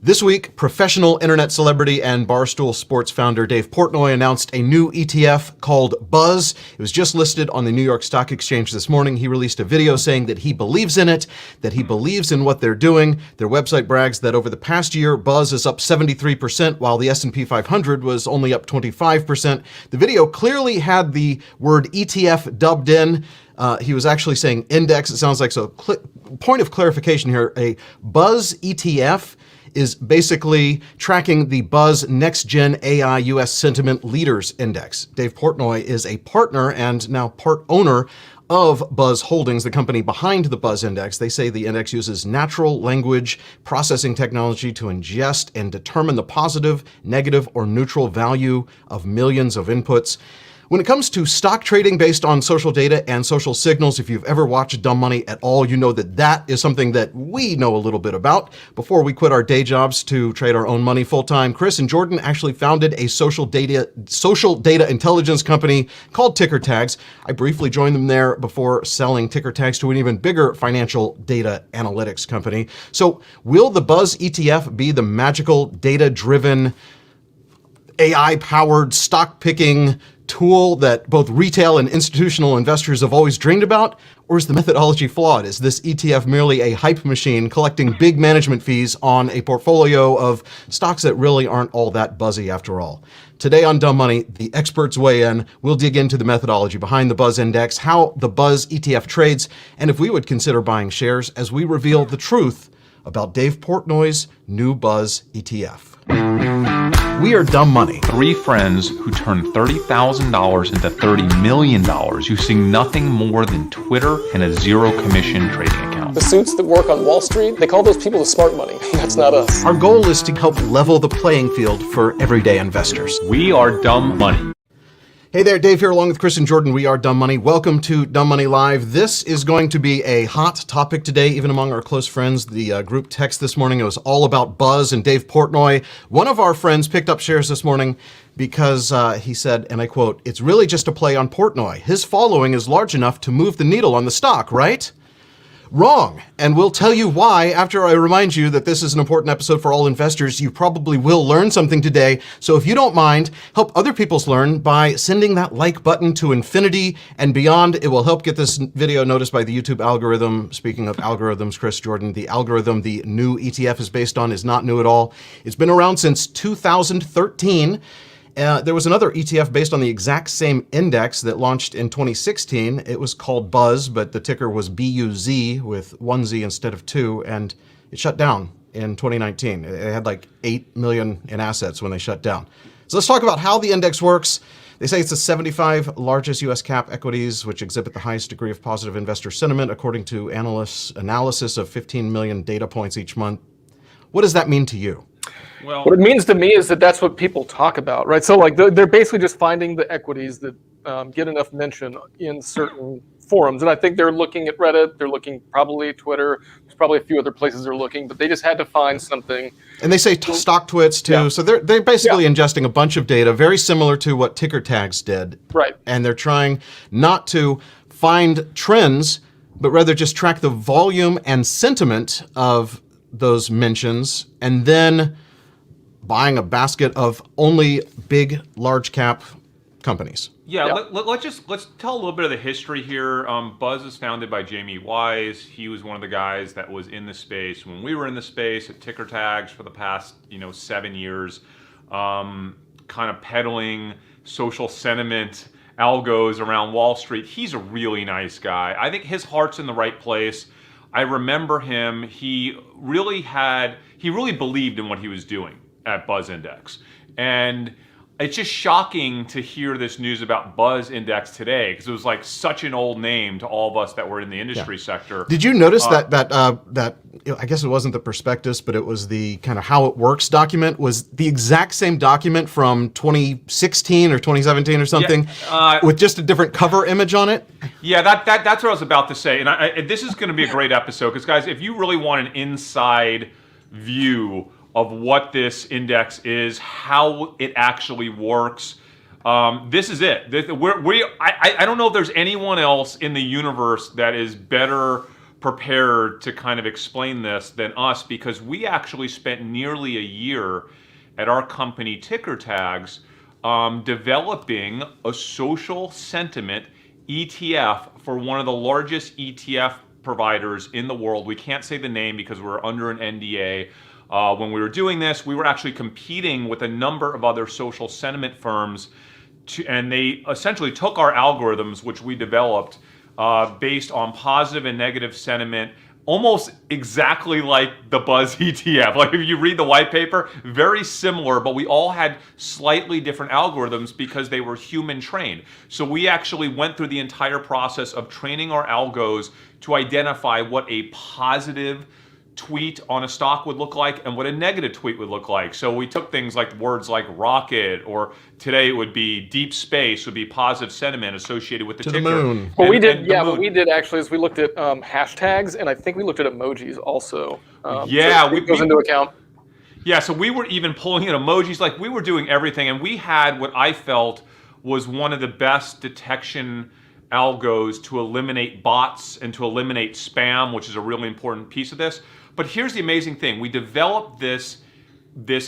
This week, professional internet celebrity and Barstool Sports founder Dave Portnoy announced a new ETF called Buzz. It was just listed on the New York Stock Exchange this morning. He released a video saying that he believes in it, that he believes in what they're doing. Their website brags that over the past year, Buzz is up 73%, while the S&P 500 was only up 25%. The video clearly had the word ETF dubbed in. He was actually saying index, it sounds like. So point of clarification here, a Buzz ETF is basically tracking the Buzz Next Gen AI US Sentiment Leaders Index. Dave Portnoy is a partner and now part owner of Buzz Holdings, the company behind the Buzz Index. They say the index uses natural language processing technology to ingest and determine the positive, negative, or neutral value of millions of inputs. When it comes to stock trading based on social data and social signals, if you've ever watched Dumb Money at all, you know that that is something that we know a little bit about. Before we quit our day jobs to trade our own money full-time, Chris and Jordan actually founded a social data intelligence company called Ticker Tags. I briefly joined them there before selling Ticker Tags to an even bigger financial data analytics company. So will the Buzz ETF be the magical data-driven, AI-powered stock picking tool that both retail and institutional investors have always dreamed about? Or is the methodology flawed? Is this ETF merely a hype machine collecting big management fees on a portfolio of stocks that really aren't all that buzzy after all? Today on Dumb Money, the experts weigh in. We'll dig into the methodology behind the Buzz Index, how the Buzz ETF trades, and if we would consider buying shares as we reveal the truth about Dave Portnoy's new Buzz ETF. We are Dumb Money. Three friends who turned $30,000 into $30 million using nothing more than Twitter and a zero commission trading account. The suits that work on Wall Street, they call those people the smart money. That's not us. Our goal is to help level the playing field for everyday investors. We are Dumb Money. Hey there, Dave here along with Chris and Jordan. We are Dumb Money. Welcome to Dumb Money Live. This is going to be a hot topic today, even among our close friends. The group text this morning, it was all about Buzz and Dave Portnoy. One of our friends picked up shares this morning because he said, and I quote, "It's really just a play on Portnoy. His following is large enough to move the needle on the stock, right?" Wrong. And we'll tell you why after I remind you that this is an important episode for all investors. You probably will learn something today. So if you don't mind, help other people learn by sending that like button to infinity and beyond. It will help get this video noticed by the YouTube algorithm. Speaking of algorithms, Chris, Jordan, the algorithm the new ETF is based on is not new at all. It's been around since 2013. There was another ETF based on the exact same index that launched in 2016. It was called Buzz, but the ticker was BUZ with one Z instead of two, and it shut down in 2019. It had like 8 million in assets when they shut down. So let's talk about how the index works. They say it's the 75 largest US cap equities, which exhibit the highest degree of positive investor sentiment, according to analysts' analysis of 15 million data points each month. What does that mean to you? Well, what it means to me is that that's what people talk about, right? So like they're basically just finding the equities that get enough mention in certain forums. And I think they're looking at Reddit, they're looking probably at Twitter, there's probably a few other places they're looking, but they just had to find something. And they say stock twits too. Yeah. So they're basically ingesting a bunch of data, very similar to what Ticker Tags did. Right. And they're trying not to find trends, but rather just track the volume and sentiment of those mentions, and then buying a basket of only big, large cap companies. Yeah, let's tell a little bit of the history here. Buzz is founded by Jamie Wise. He was one of the guys that was in the space when we were in the space at Ticker Tags for the past 7 years, kind of peddling social sentiment algos around Wall Street. He's a really nice guy. I think his heart's in the right place. I remember him. He really believed in what he was doing at Buzz Index. And it's just shocking to hear this news about Buzz Index today, because it was like such an old name to all of us that were in the industry sector. Did you notice that I guess it wasn't the prospectus, but it was the kind of how it works document was the exact same document from 2016 or 2017 or something, with just a different cover image on it? Yeah, that's what I was about to say. And this is going to be a great episode, because guys, if you really want an inside view of what this index is, how it actually works, this is it. I don't know if there's anyone else in the universe that is better prepared to kind of explain this than us, because we actually spent nearly a year at our company Ticker Tags developing a social sentiment ETF for one of the largest ETF providers in the world. We can't say the name because we're under an NDA. When we were doing this, we were actually competing with a number of other social sentiment firms, and they essentially took our algorithms, which we developed based on positive and negative sentiment, almost exactly like the Buzz ETF. Like if you read the white paper, very similar, but we all had slightly different algorithms because they were human trained. So we actually went through the entire process of training our algos to identify what a positive tweet on a stock would look like and what a negative tweet would look like. So we took things like words like rocket, or today it would be deep space, would be positive sentiment associated with the ticker. To the moon. What we did actually is we looked at hashtags, and I think we looked at emojis also. Yeah, so it goes into account. Yeah, so we were even pulling in emojis, like we were doing everything, and we had what I felt was one of the best detection algos to eliminate bots and to eliminate spam, which is a really important piece of this. But here's the amazing thing. We developed this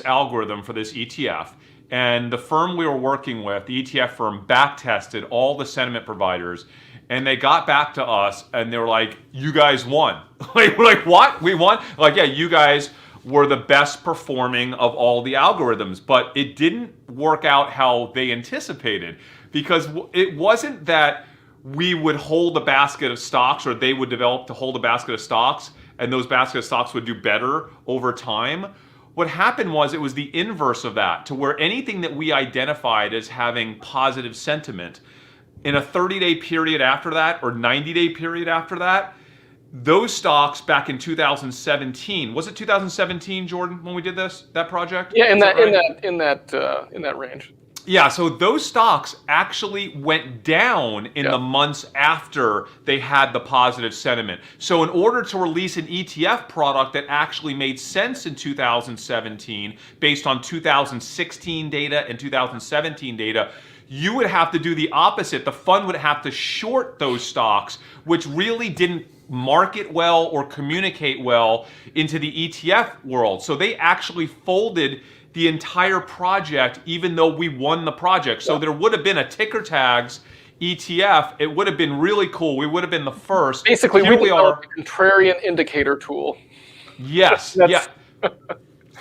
algorithm for this ETF, and the firm we were working with, the ETF firm, back-tested all the sentiment providers, and they got back to us, and they were like, you guys won. We're like, what? We won? Like, yeah, you guys were the best performing of all the algorithms, but it didn't work out how they anticipated, because it wasn't that we would hold a basket of stocks, or they would develop to hold a basket of stocks, and those basket of stocks would do better over time. What happened was it was the inverse of that, to where anything that we identified as having positive sentiment, in a 30-day period after that, or 90-day period after that, those stocks back in 2017, was it 2017, Jordan, when we did that project? Yeah, in that range. Yeah, so those stocks actually went down in the months after they had the positive sentiment. So in order to release an ETF product that actually made sense in 2017, based on 2016 data and 2017 data, you would have to do the opposite. The fund would have to short those stocks, which really didn't market well or communicate well into the ETF world. So they actually folded the entire project, even though we won the project. So there would have been a Ticker Tags ETF. It would have been really cool. We would have been the first. Basically, we developed a contrarian indicator tool. Yes, yeah.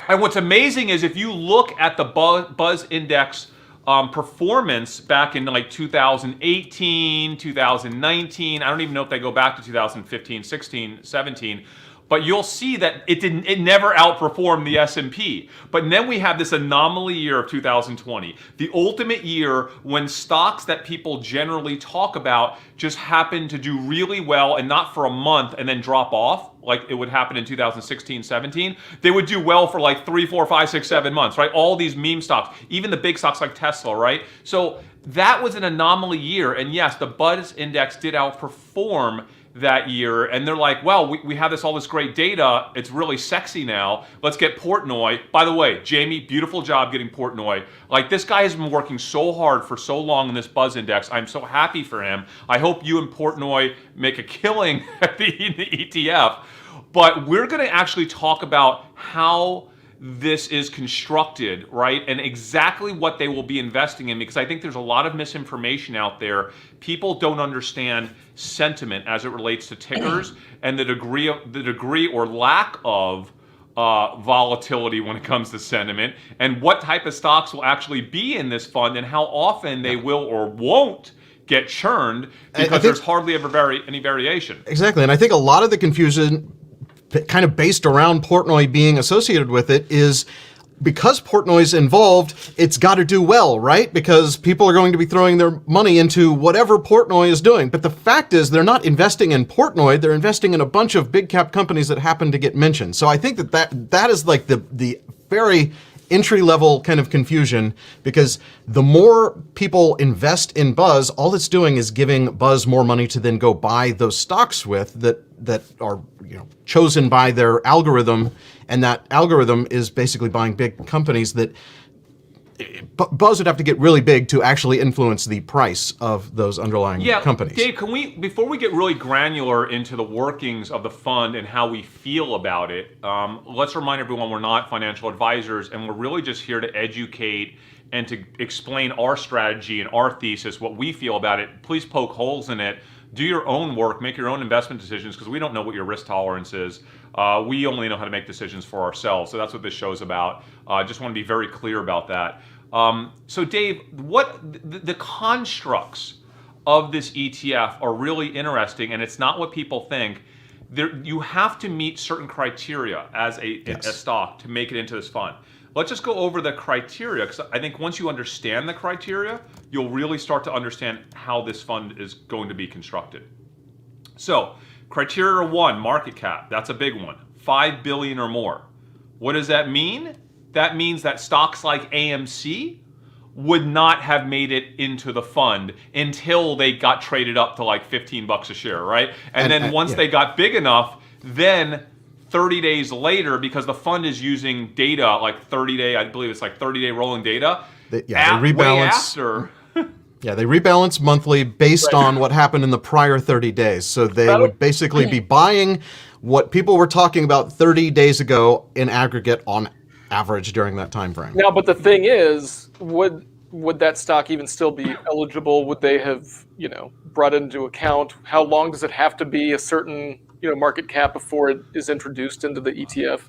And what's amazing is if you look at the Buzz Index performance back in like 2018, 2019, I don't even know if they go back to 2015, 16, 17, but you'll see that it never outperformed the S&P. But then we have this anomaly year of 2020, the ultimate year when stocks that people generally talk about just happen to do really well, and not for a month and then drop off like it would happen in 2016, 17. They would do well for like 3, 4, 5, 6, 7 months, right? All these meme stocks, even the big stocks like Tesla, right? So that was an anomaly year. And yes, the Buzz Index did outperform that year, and they're like, well, we have all this great data, it's really sexy now, let's get Portnoy. By the way, Jamie, beautiful job getting Portnoy. Like, this guy has been working so hard for so long in this Buzz Index. I'm so happy for him. I hope you and Portnoy make a killing in the ETF. But we're going to actually talk about how this is constructed, right? And exactly what they will be investing in, because I think there's a lot of misinformation out there. People don't understand sentiment as it relates to tickers and the degree or lack of volatility when it comes to sentiment, and what type of stocks will actually be in this fund and how often they will or won't get churned, because there's hardly ever any variation. Exactly, and I think a lot of the confusion kind of based around Portnoy being associated with it is because Portnoy's involved, it's got to do well, right? Because people are going to be throwing their money into whatever Portnoy is doing. But the fact is, they're not investing in Portnoy, they're investing in a bunch of big cap companies that happen to get mentioned. So I think that is like the very entry-level kind of confusion, because the more people invest in Buzz, all it's doing is giving Buzz more money to then go buy those stocks with that are chosen by their algorithm, and that algorithm is basically buying big companies that Buzz would have to get really big to actually influence the price of those underlying companies. Dave, can we, before we get really granular into the workings of the fund and how we feel about it, let's remind everyone we're not financial advisors, and we're really just here to educate and to explain our strategy and our thesis, what we feel about it. Please poke holes in it. Do your own work, make your own investment decisions, because we don't know what your risk tolerance is. We only know how to make decisions for ourselves. So that's what this show's about. I just want to be very clear about that. So Dave, what the constructs of this ETF are really interesting, and it's not what people think. You have to meet certain criteria as a stock to make it into this fund. Let's just go over the criteria, because I think once you understand the criteria, you'll really start to understand how this fund is going to be constructed. So, criteria 1, market cap. That's a big one. 5 billion or more. What does that mean? That means that stocks like AMC would not have made it into the fund until they got traded up to like 15 bucks a share, right? And then once they got big enough, then 30 days later, because the fund is using data like 30-day, I believe it's like 30-day rolling data. They rebalance. Way after. Yeah, they rebalance monthly based on what happened in the prior 30 days. So they would basically be buying what people were talking about 30 days ago in aggregate on average during that time frame. Now, but the thing is, would that stock even still be eligible? Would they have, brought into account how long does it have to be a certain market cap before it is introduced into the ETF?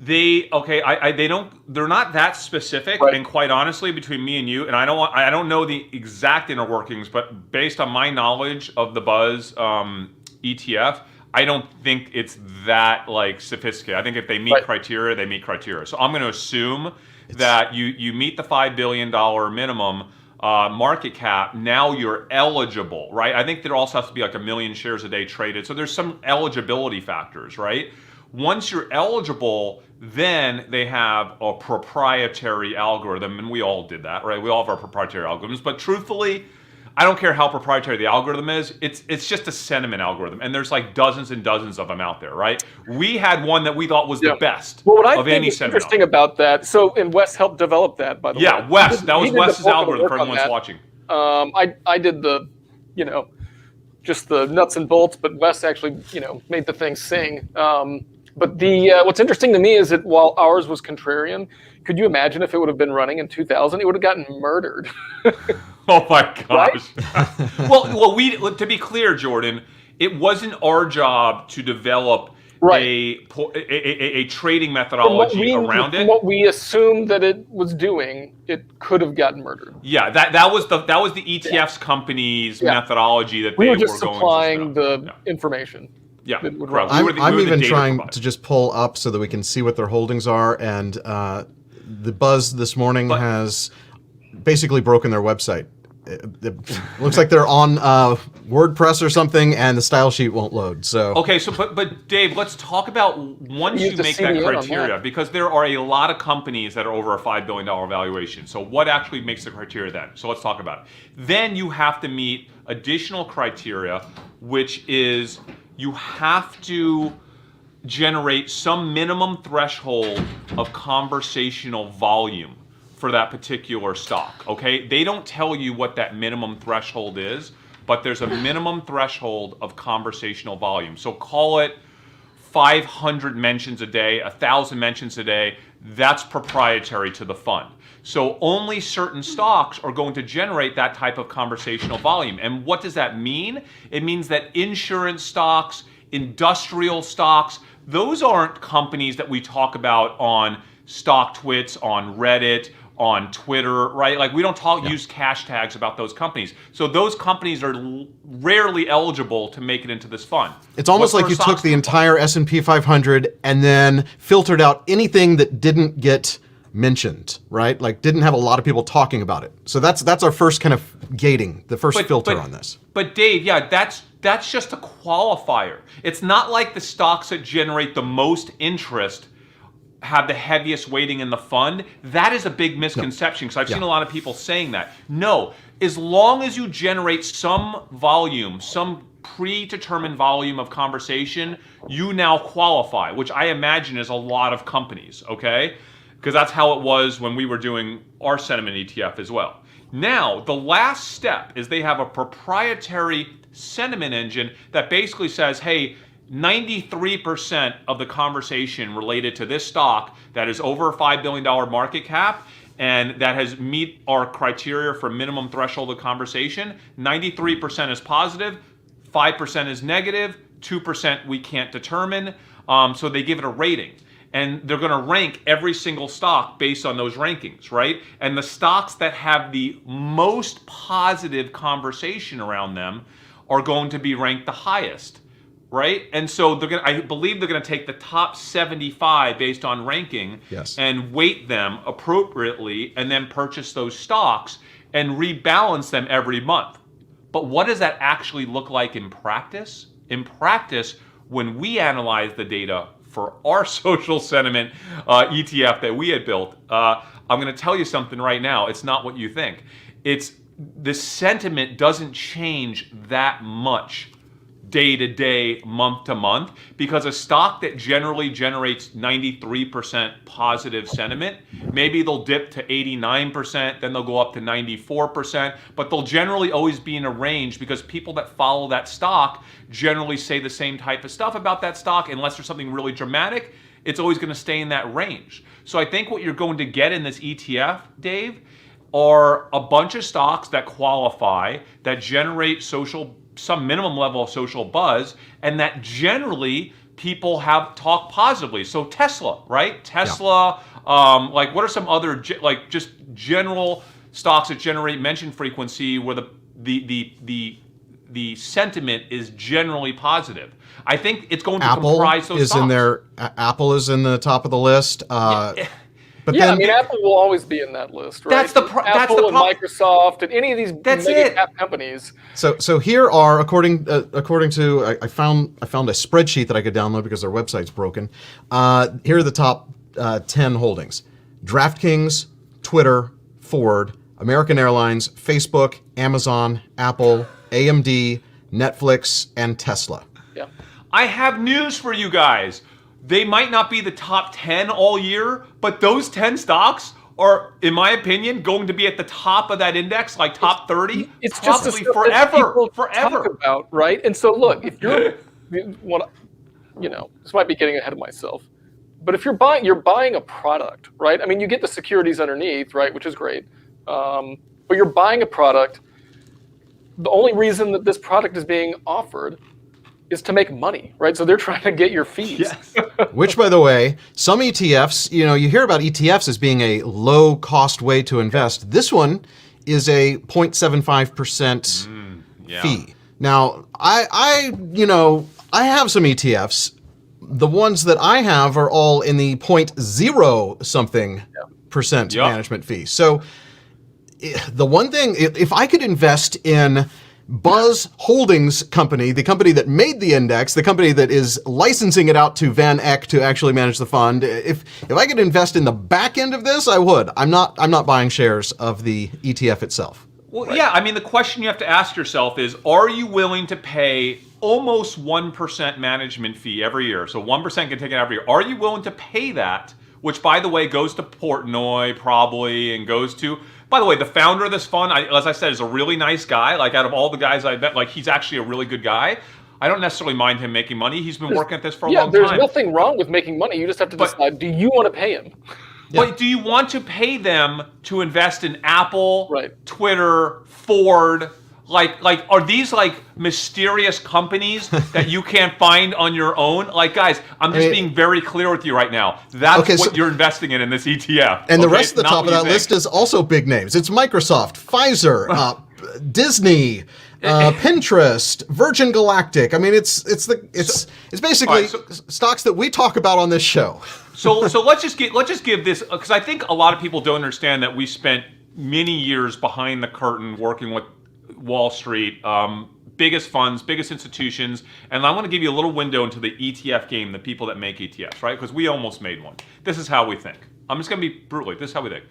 They're not that specific, right. And quite honestly, between me and you, and I don't know the exact inner workings, but based on my knowledge of the Buzz ETF, I don't think it's that sophisticated. I think if they meet criteria, they meet criteria. So I'm going to assume that you meet the $5 billion minimum market cap. Now you're eligible, right? I think there also has to be like 1 million shares a day traded. So there's some eligibility factors, right? Once you're eligible, then they have a proprietary algorithm, and we all did that, right? We all have our proprietary algorithms, but truthfully, I don't care how proprietary the algorithm is. It's just a sentiment algorithm, and there's like dozens and dozens of them out there, right? We had one that we thought was the best of any sentiment. Interesting about that. So, and Wes helped develop that, by the way. Yeah, Wes. That was Wes's algorithm for everyone that's watching. I did the, just the nuts and bolts, but Wes actually, made the thing sing. But what's interesting to me is that while ours was contrarian, could you imagine if it would have been running in 2000? It would have gotten murdered. Oh my gosh! Right? well, to be clear, Jordan, it wasn't our job to develop a trading methodology around it. From what we assumed that it was doing, it could have gotten murdered. Yeah, that was the ETFs company's methodology that we they were just going supplying the information. Yeah, I'm even trying to just pull up so that we can see what their holdings are, and the Buzz this morning has basically broken their website. It looks like they're on WordPress or something, and the style sheet won't load. So but Dave, let's talk about once you make that criteria, because there are a lot of companies that are over a $5 billion valuation. So what actually makes the criteria then? So let's talk about it. Then you have to meet additional criteria, which is you have to generate some minimum threshold of conversational volume for that particular stock, okay? They don't tell you what that minimum threshold is, but there's a minimum threshold of conversational volume. So call it 500 mentions a day, 1,000 mentions a day. That's proprietary to the fund. So only certain stocks are going to generate that type of conversational volume. And what does that mean? It means that insurance stocks, industrial stocks, those aren't companies that we talk about on StockTwits, on Reddit, on Twitter, right? Like we don't use cash tags about those companies. So those companies are rarely eligible to make it into this fund. It's almost like you took the entire S&P 500 and then filtered out anything that didn't get mentioned, right? Like didn't have a lot of people talking about it. So that's our first kind of gating, the first filter on this. But Dave, that's just a qualifier. It's not like the stocks that generate the most interest have the heaviest weighting in the fund. That is a big misconception, because I've seen a lot of people saying that. No, as long as you generate some volume, some predetermined volume of conversation, you now qualify, which I imagine is a lot of companies, okay? because that's how it was when we were doing our sentiment ETF as well. Now, the last step is they have a proprietary sentiment engine that basically says, hey, 93% of the conversation related to this stock that is over a $5 billion market cap and that has meet our criteria for minimum threshold of conversation, 93% is positive, 5% is negative, 2% we can't determine. So they give it a rating. And they're going to rank every single stock based on those rankings, right? And the stocks that have the most positive conversation around them are going to be ranked the highest, right? And so I believe they're going to take the top 75 based on ranking and weight them appropriately and then purchase those stocks and rebalance them every month. But what does that actually look like in practice? In practice, when we analyze the data for our social sentiment ETF that we had built, I'm going to tell you something right now. It's not what you think. The sentiment doesn't change that much day to day, month to month, because a stock that generally generates 93% positive sentiment, maybe they'll dip to 89%, then they'll go up to 94%, but they'll generally always be in a range because people that follow that stock generally say the same type of stuff about that stock. Unless there's something really dramatic, it's always going to stay in that range. So I think what you're going to get in this ETF, Dave, are a bunch of stocks that qualify, that generate some minimum level of social buzz, and that generally people have talked positively. So Tesla, right? Tesla, like what are some other just general stocks that generate mention frequency where the sentiment is generally positive? I think it's going to comprise those stocks. Apple is in the top of the list. But yeah, I mean, Apple will always be in that list, right? Apple and Microsoft and any of these mega cap companies. So here are, according to I found a spreadsheet that I could download because their website's broken. Here are the top 10 holdings: DraftKings, Twitter, Ford, American Airlines, Facebook, Amazon, Apple, AMD, Netflix, and Tesla. Yeah. I have news for you guys. They might not be the top 10 all year, but those 10 stocks are, in my opinion, going to be at the top of that index, like top 30, it's probably just forever. Talk about, right? And so look, if you're, this might be getting ahead of myself, but if you're buying a product, right? I mean, you get the securities underneath, right, which is great, but you're buying a product. The only reason that this product is being offered is to make money, right? So they're trying to get your fees. Yes. Which, by the way, some ETFs, you hear about ETFs as being a low-cost way to invest. This one is a 0.75% fee. Now, I have some ETFs. The ones that I have are all in the 0.0 something percent management fee. So the one thing, if I could invest in Buzz Holdings Company, the company that made the index, the company that is licensing it out to Van Eck to actually manage the fund, if I could invest in the back end of this, I would. I'm not buying shares of the ETF itself. Well, right. Yeah, I mean, the question you have to ask yourself is, are you willing to pay almost 1% management fee every year? So 1% can take it every year. Are you willing to pay that, which, by the way, goes to Portnoy probably, and goes to... By the way, the founder of this fund, as I said, is a really nice guy. Like, out of all the guys I met, like, he's actually a really good guy. I don't necessarily mind him making money. He's been working at this for a long time. Yeah, there's nothing wrong with making money. You just have to decide, do you want to pay him? But do you want to pay them to invest in Apple, Twitter, Ford? Like, are these like mysterious companies that you can't find on your own? Like, guys, I'm just being very clear with you right now. That's what you're investing in this ETF. And the rest of the top of that list is also big names. It's Microsoft, Pfizer, Disney, Pinterest, Virgin Galactic. I mean, it's basically stocks that we talk about on this show. So let's just give this, because I think a lot of people don't understand that we spent many years behind the curtain working with Wall Street, biggest funds, biggest institutions, and I want to give you a little window into the ETF game, the people that make ETFs, right? Because we almost made one. This is how we think. I'm just going to be brutally. This is how we think.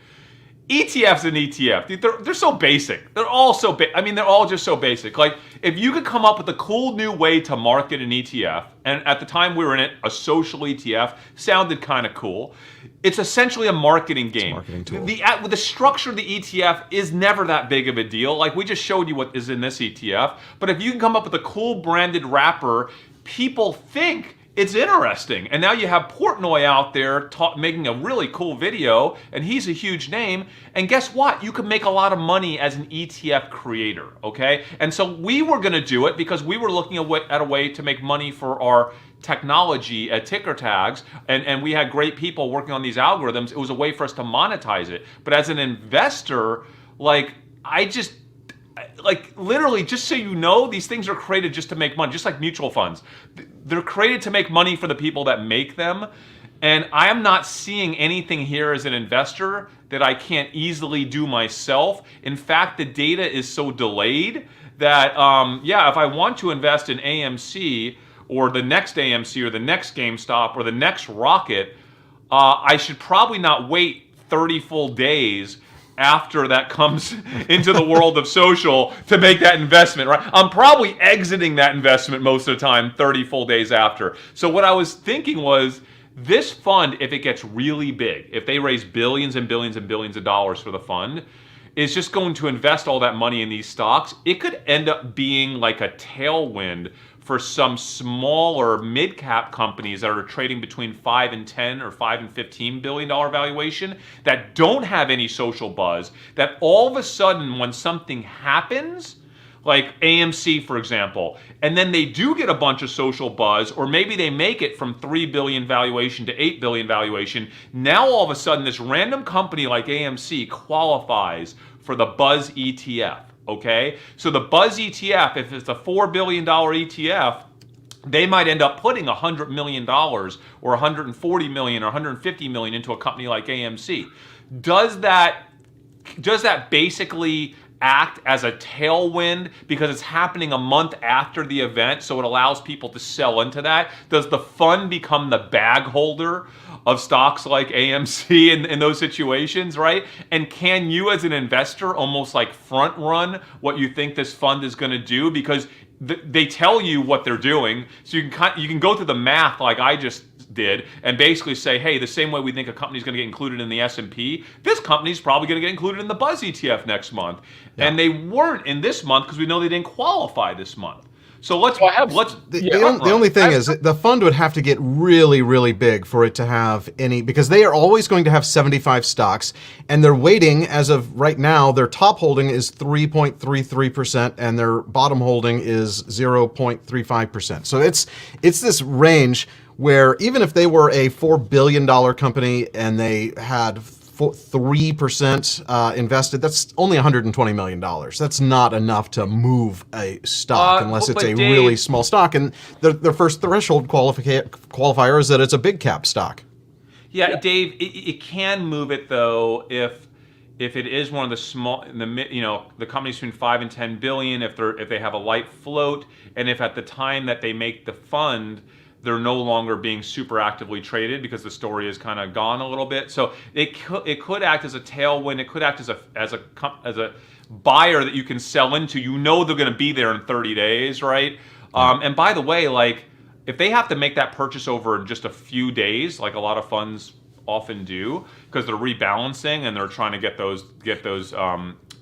ETF's an ETF. Dude, they're so basic. They're all so I mean, they're all just so basic. Like, if you could come up with a cool new way to market an ETF, and at the time we were in it, a social ETF sounded kind of cool. It's essentially a marketing game. Marketing tool. The structure of the ETF is never that big of a deal. Like, we just showed you what is in this ETF. But if you can come up with a cool branded wrapper, people think it's interesting. And now you have Portnoy out there making a really cool video, and he's a huge name. And guess what? You can make a lot of money as an ETF creator, okay? And so we were going to do it because we were looking at a way to make money for our technology at Ticker Tags, and we had great people working on these algorithms. It was a way for us to monetize it. But as an investor, like, literally, just so you know, these things are created just to make money, just like mutual funds. They're created to make money for the people that make them. And I am not seeing anything here as an investor that I can't easily do myself. In fact, the data is so delayed that, if I want to invest in AMC or the next AMC or the next GameStop or the next Rocket, I should probably not wait 30 full days after that comes into the world of social to make that investment, right? I'm probably exiting that investment most of the time 30 full days after. So what I was thinking was, this fund, if it gets really big, if they raise billions and billions and billions of dollars for the fund, is just going to invest all that money in these stocks. It could end up being like a tailwind for some smaller mid-cap companies that are trading between 5 and 10 or 5 and $15 billion valuation that don't have any social buzz, that all of a sudden when something happens, like AMC, for example, and then they do get a bunch of social buzz, or maybe they make it from 3 billion valuation to 8 billion valuation, now all of a sudden this random company like AMC qualifies for the Buzz ETF. Okay, so the Buzz ETF, if it's a $4 billion ETF, they might end up putting $100 million or $140 million or $150 million into a company like AMC. Does that basically act as a tailwind because it's happening a month after the event, so it allows people to sell into that? Does the fund become the bag holder of stocks like AMC in those situations, right? And can you as an investor almost like front run what you think this fund is going to do? Because they tell you what they're doing, so you can go through the math like I just did and basically say, hey, the same way we think a company's going to get included in the S&P, this company's probably going to get included in the Buzz ETF next month. Yeah. And they weren't in this month because we know they didn't qualify this month. So the only thing is the fund would have to get really, really big for it to have any, because they are always going to have 75 stocks, and their weighting as of right now, their top holding is 3.33% and their bottom holding is 0.35%. So it's this range where even if they were a $4 billion company and they had 3% invested, that's only $120 million. That's not enough to move a stock unless it's a really small stock. And their first threshold qualifier is that it's a big cap stock. Yeah, Dave, it can move it though if it is one of the small, the companies between 5 and 10 billion, if they have a light float, and if at the time that they make the fund, they're no longer being super actively traded because the story is kind of gone a little bit. So it could act as a tailwind. It could act as a buyer that you can sell into. You know they're going to be there in 30 days, right? And by the way, like if they have to make that purchase over just a few days, like a lot of funds often do, because they're rebalancing and they're trying to get those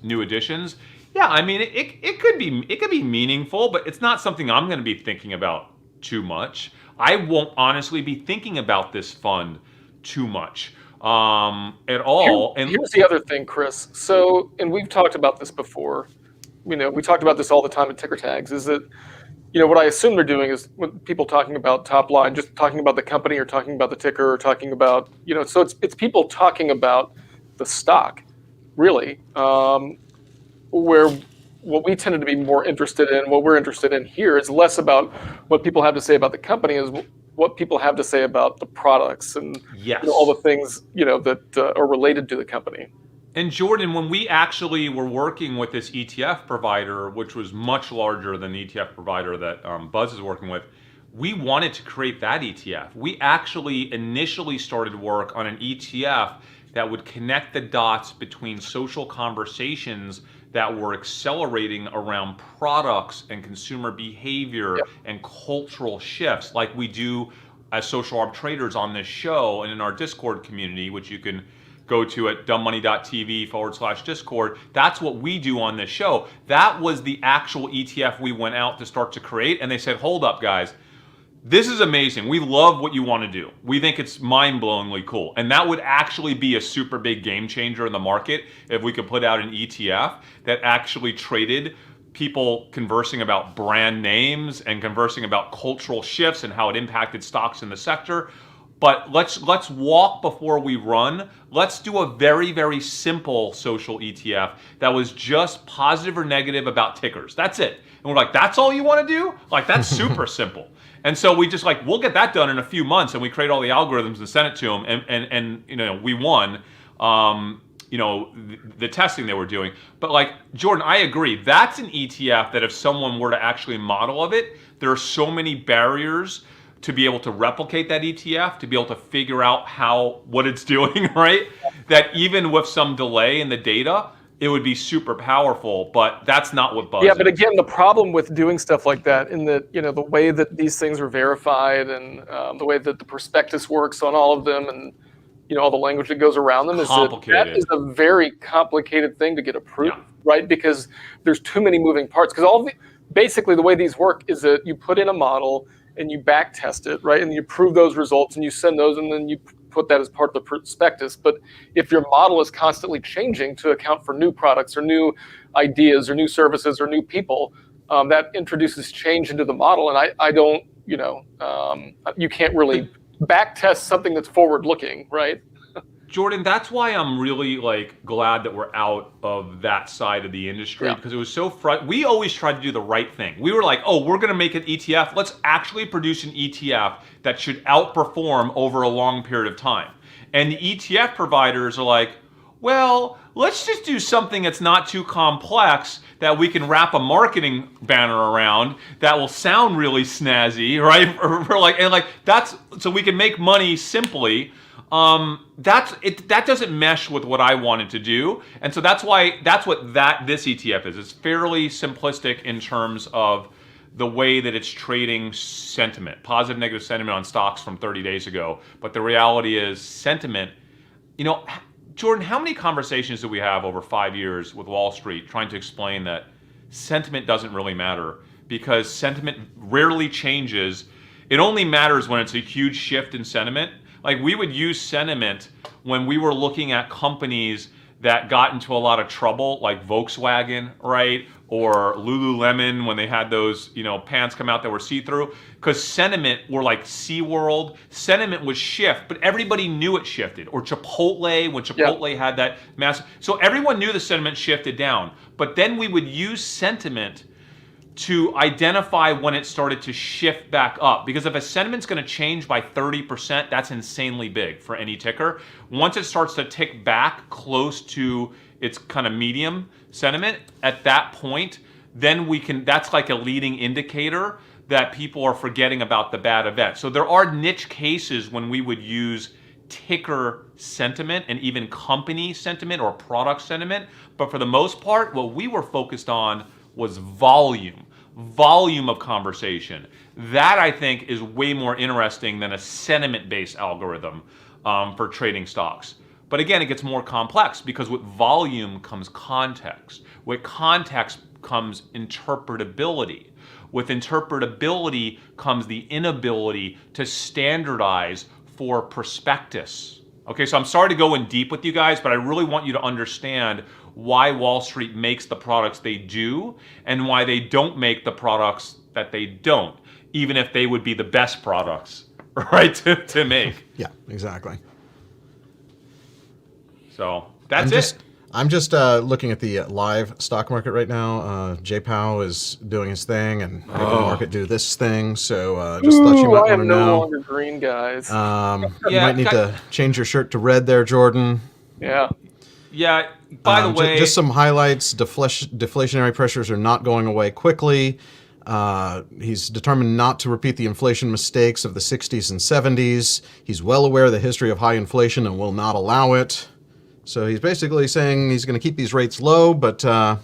new additions. Yeah, I mean it could be meaningful, but it's not something I'm going to be thinking about too much. I won't honestly be thinking about this fund too much at all. Here's the other thing, Chris. So, and we've talked about this before. We talked about this all the time at Ticker Tags. Is that, what I assume they're doing is when people talking about top line, just talking about the company or talking about the ticker or talking about, so it's people talking about the stock, really, where what we tended to be more interested in, what we're interested in here is less about what people have to say about the company, is what people have to say about the products and all the things that are related to the company. And Jordan, when we actually were working with this ETF provider, which was much larger than the ETF provider that Buzz is working with, we wanted to create that ETF. We actually initially started work on an ETF that would connect the dots between social conversations that were accelerating around products and consumer behavior and cultural shifts, like we do as social arb traders on this show and in our Discord community, which you can go to at dumbmoney.tv/Discord. That's what we do on this show. That was the actual ETF we went out to start to create, and they said, hold up, guys. This is amazing. We love what you want to do. We think it's mind-blowingly cool. And that would actually be a super big game changer in the market if we could put out an ETF that actually traded people conversing about brand names and conversing about cultural shifts and how it impacted stocks in the sector. But let's walk before we run. Let's do a very, very simple social ETF that was just positive or negative about tickers. That's it. And we're like, that's all you want to do? Like, that's super simple. And so we just like, we'll get that done in a few months, and we create all the algorithms and send it to them, and you know, we won. You know, the testing they were doing. But like, Jordan, I agree. That's an ETF that if someone were to actually model of it, there are so many barriers to be able to replicate that ETF, to be able to figure out what it's doing, right? That even with some delay in the data, it would be super powerful, but that's not what Buzz is. Yeah, but again, the problem with doing stuff like that, in that, you know, the way that these things are verified and the way that the prospectus works on all of them, and you know, all the language that goes around them, is that is a very complicated thing to get approved, right? Because there's too many moving parts. Because basically the way these work is that you put in a model and you back test it, right? And you prove those results and you send those, and then you put that as part of the prospectus. But if your model is constantly changing to account for new products or new ideas or new services or new people, that introduces change into the model. And I don't, you know, you can't really back test something that's forward looking, right? Jordan, that's why I'm really like glad that we're out of that side of the industry, because it was so we always tried to do the right thing. We were like, oh, we're going to make an ETF. Let's actually produce an ETF that should outperform over a long period of time. And the ETF providers are like, well, let's just do something that's not too complex, that we can wrap a marketing banner around that will sound really snazzy, right? That's so we can make money simply. That doesn't mesh with what I wanted to do, and so that's what this ETF is. It's fairly simplistic in terms of the way that it's trading sentiment, positive, negative sentiment on stocks from 30 days ago. But the reality is sentiment. You know, Jordan, how many conversations do we have over 5 years with Wall Street trying to explain that sentiment doesn't really matter, because sentiment rarely changes. It only matters when it's a huge shift in sentiment. Like, we would use sentiment when we were looking at companies that got into a lot of trouble, like Volkswagen, right? Or Lululemon, when they had those, you know, pants come out that were see-through. Because sentiment were like SeaWorld. Sentiment would shift, but everybody knew it shifted. Or Chipotle, when Chipotle had that massive. So everyone knew the sentiment shifted down. But then we would use sentiment to identify when it started to shift back up. Because if a sentiment's going to change by 30%, that's insanely big for any ticker. Once it starts to tick back close to its kind of medium sentiment, at that point, then that's like a leading indicator that people are forgetting about the bad event. So there are niche cases when we would use ticker sentiment and even company sentiment or product sentiment. But for the most part, what we were focused on was volume of conversation. That, I think, is way more interesting than a sentiment-based algorithm for trading stocks. But again, it gets more complex, because with volume comes context. With context comes interpretability. With interpretability comes the inability to standardize for prospectus. Okay, so I'm sorry to go in deep with you guys, but I really want you to understand why Wall Street makes the products they do and why they don't make the products that they don't, even if they would be the best products, right, to make. Yeah, exactly. So that's it. I'm just looking at the live stock market right now. J Powell is doing his thing, and making the market do this thing. So just thought you might want to know. I am no longer green, guys. You might need to change your shirt to red there, Jordan. Yeah. Yeah. By the way, just some highlights. Deflationary pressures are not going away quickly. He's determined not to repeat the inflation mistakes of the 60s and 70s. He's well aware of the history of high inflation and will not allow it. So he's basically saying he's going to keep these rates low, but yeah,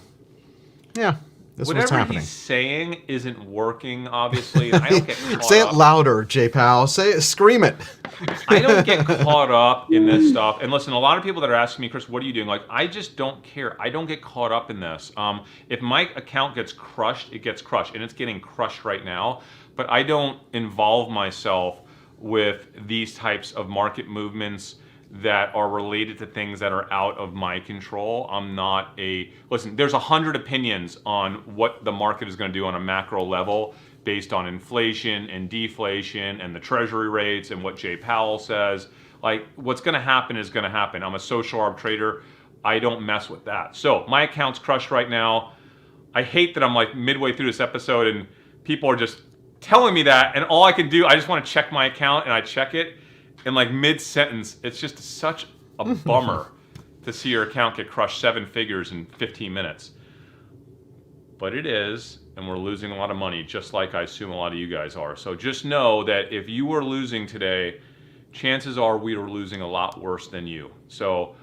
this is what's Whatever happening. he's saying isn't working, obviously. And I don't get caught Say it up. louder, J Powell. Say it, scream it. I don't get caught up in this stuff. And listen, a lot of people that are asking me, Chris, what are you doing? Like, I just don't care. I don't get caught up in this. If my account gets crushed, it gets crushed, and it's getting crushed right now. But I don't involve myself with these types of market movements that are related to things that are out of my control. I'm not a, listen, there's 100 opinions on what the market is going to do on a macro level based on inflation and deflation and the treasury rates and what Jay Powell says. Like, what's going to happen is going to happen. I'm a social arb trader. I don't mess with that. So my account's crushed right now. I hate that I'm like midway through this episode and people are just telling me that, and all I can do, I just want to check my account, and I check it, and like mid-sentence, it's just such a bummer to see your account get crushed 7 figures in 15 minutes. But it is, and we're losing a lot of money, just like I assume a lot of you guys are. So just know that if you were losing today, chances are we are losing a lot worse than you. So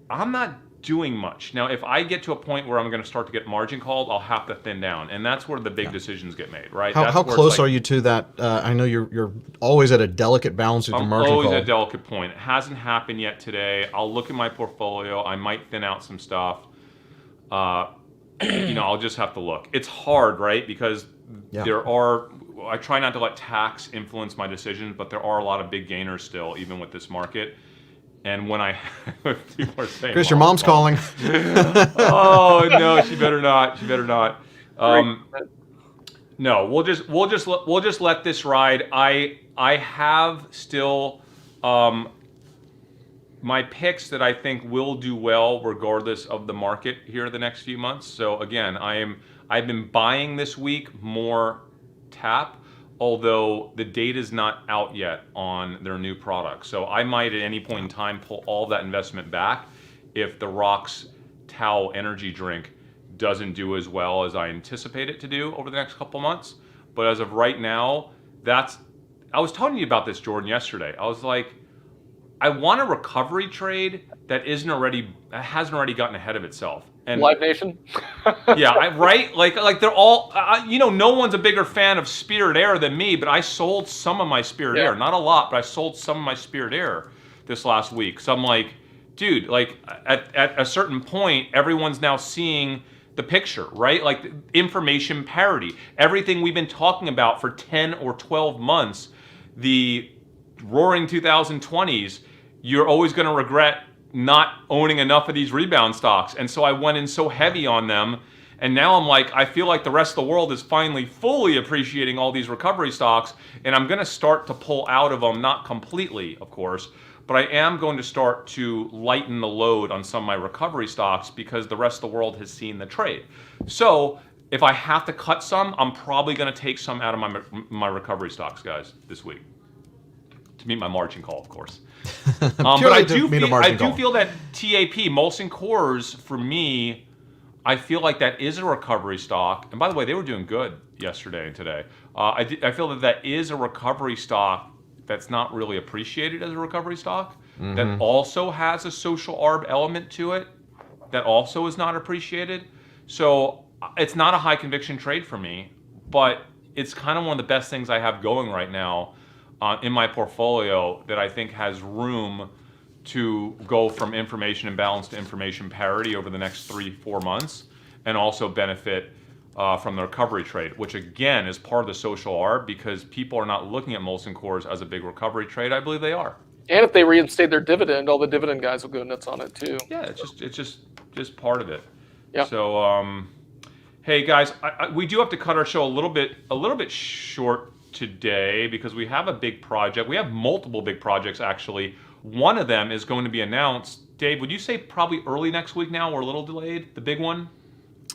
I'm not doing much. Now, if I get to a point where I'm going to start to get margin called, I'll have to thin down, and that's where the big decisions get made, right? How close are you to that? I know you're always at a delicate balance with your margin call. I'm always at a delicate point. It hasn't happened yet today. I'll look at my portfolio. I might thin out some stuff. I'll just have to look. It's hard, right? Because I try not to let tax influence my decisions, but there are a lot of big gainers still, even with this market. And when people are saying, Chris, your mom's calling. Oh no, she better not. She better not. No, we'll just let this ride. I have still my picks that I think will do well regardless of the market here the next few months. So again, I've been buying this week more TAP. Although the data's not out yet on their new product. So I might at any point in time pull all that investment back if the ROX Tau energy drink doesn't do as well as I anticipate it to do over the next couple months. But as of right now, I was telling you about this, Jordan, yesterday. I was like, I want a recovery trade that hasn't already gotten ahead of itself. And Live Nation. yeah, right. Like they're all. No one's a bigger fan of Spirit Air than me, but I sold some of my Spirit Air, not a lot, but I sold some of my Spirit Air this last week. So I'm like, dude, like at a certain point, everyone's now seeing the picture, right? Like information parity, everything we've been talking about for 10 or 12 months, the roaring 2020s. You're always going to regret not owning enough of these rebound stocks. And so I went in so heavy on them. And now I'm like, I feel like the rest of the world is finally fully appreciating all these recovery stocks. And I'm going to start to pull out of them, not completely, of course, but I am going to start to lighten the load on some of my recovery stocks because the rest of the world has seen the trade. So if I have to cut some, I'm probably going to take some out of my recovery stocks, guys, this week. To meet my margin call, of course. But I do feel that TAP, Molson Coors, for me, I feel like that is a recovery stock. And by the way, they were doing good yesterday and today. I feel that is a recovery stock that's not really appreciated as a recovery stock, that also has a social arb element to it, that also is not appreciated. So it's not a high conviction trade for me, but it's kind of one of the best things I have going right now in my portfolio that I think has room to go from information imbalance to information parity over the next 3-4 months, and also benefit from the recovery trade, which again is part of the social arb because people are not looking at Molson Coors as a big recovery trade. I believe they are. And if they reinstate their dividend, all the dividend guys will go nuts on it too. Yeah, it's just part of it. Yeah. So hey guys, we do have to cut our show a little bit short today because we have a big project. We have multiple big projects actually. One of them is going to be announced. Dave, would you say probably early next week now? We're a little delayed. The big one?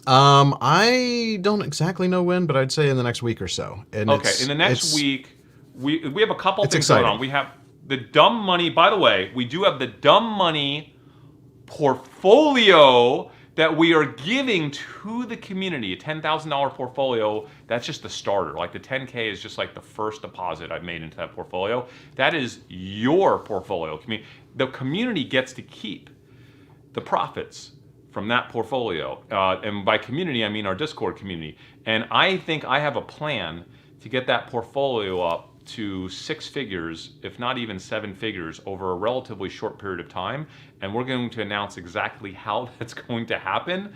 I don't exactly know when, but I'd say in the next week or so. And okay, in the next week, we have a couple things going on. We have the dumb money. By the way, we do have the dumb money portfolio that we are giving to the community, a $10,000 portfolio. That's just the starter. Like the 10K is just like the first deposit I've made into that portfolio. That is your portfolio. The community gets to keep the profits from that portfolio. And by community, I mean our Discord community. And I think I have a plan to get that portfolio up to 6 figures, if not even 7 figures, over a relatively short period of time. And we're going to announce exactly how that's going to happen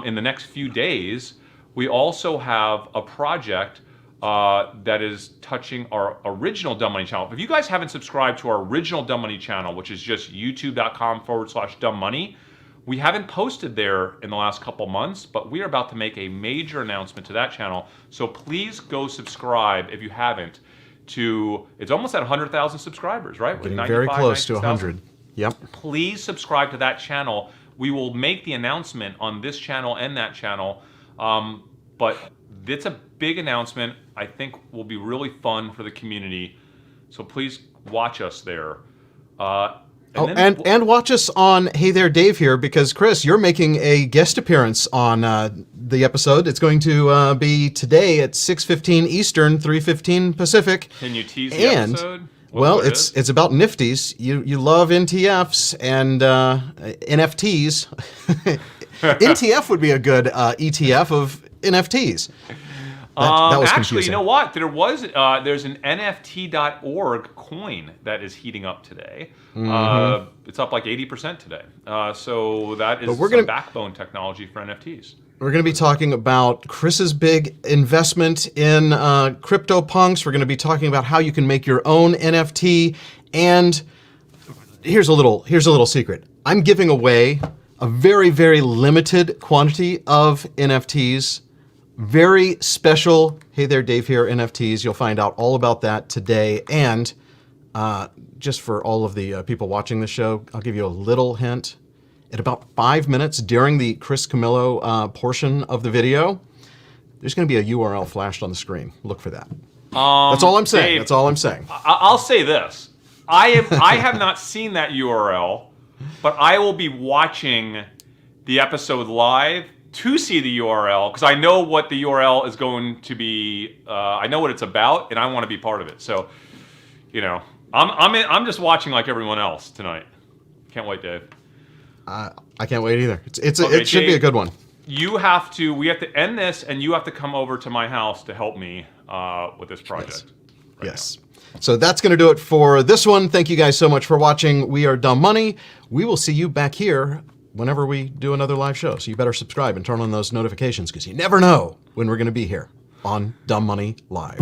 in the next few days. We also have a project that is touching our original Dumb Money channel. If you guys haven't subscribed to our original Dumb Money channel, which is just youtube.com/dumbmoney, we haven't posted there in the last couple months, but we are about to make a major announcement to that channel. So please go subscribe if you haven't. It's almost at 100,000 subscribers, right? Getting very close to 100. Yep. Please subscribe to that channel. We will make the announcement on this channel and that channel, but it's a big announcement. I think will be really fun for the community. So please watch us there. And watch us on Hey There Dave here, because Chris, you're making a guest appearance on the episode. It's going to be today at 6:15 Eastern, 3:15 Pacific. Can you tease the episode? Well, it's about NFTs. You love NTFs and NFTs. NTF would be a good ETF of NFTs. That was actually, confusing. you know what? There's an NFT.org coin that is heating up today. It's up like 80% today. So that is some backbone technology for NFTs. We're going to be talking about Chris's big investment in CryptoPunks. We're going to be talking about how you can make your own NFT. And here's a little secret. I'm giving away a very, very limited quantity of NFTs. Very special Hey There Dave here NFTs. You'll find out all about that today. And just for all of the people watching the show, I'll give you a little hint. At about 5 minutes during the Chris Camillo portion of the video, there's going to be a URL flashed on the screen. Look for that. That's all I'm saying. Dave, that's all I'm saying. I'll say this. I have not seen that URL, but I will be watching the episode live to see the URL, because I know what the URL is going to be. I know what it's about, and I want to be part of it. So, I'm just watching like everyone else tonight. Can't wait, Dave. I can't wait either. It should be a good one. We have to end this, and you have to come over to my house to help me with this project. Yes. So that's going to do it for this one. Thank you guys so much for watching. We are Dumb Money. We will see you back here whenever we do another live show. So you better subscribe and turn on those notifications, because you never know when we're going to be here on Dumb Money Live.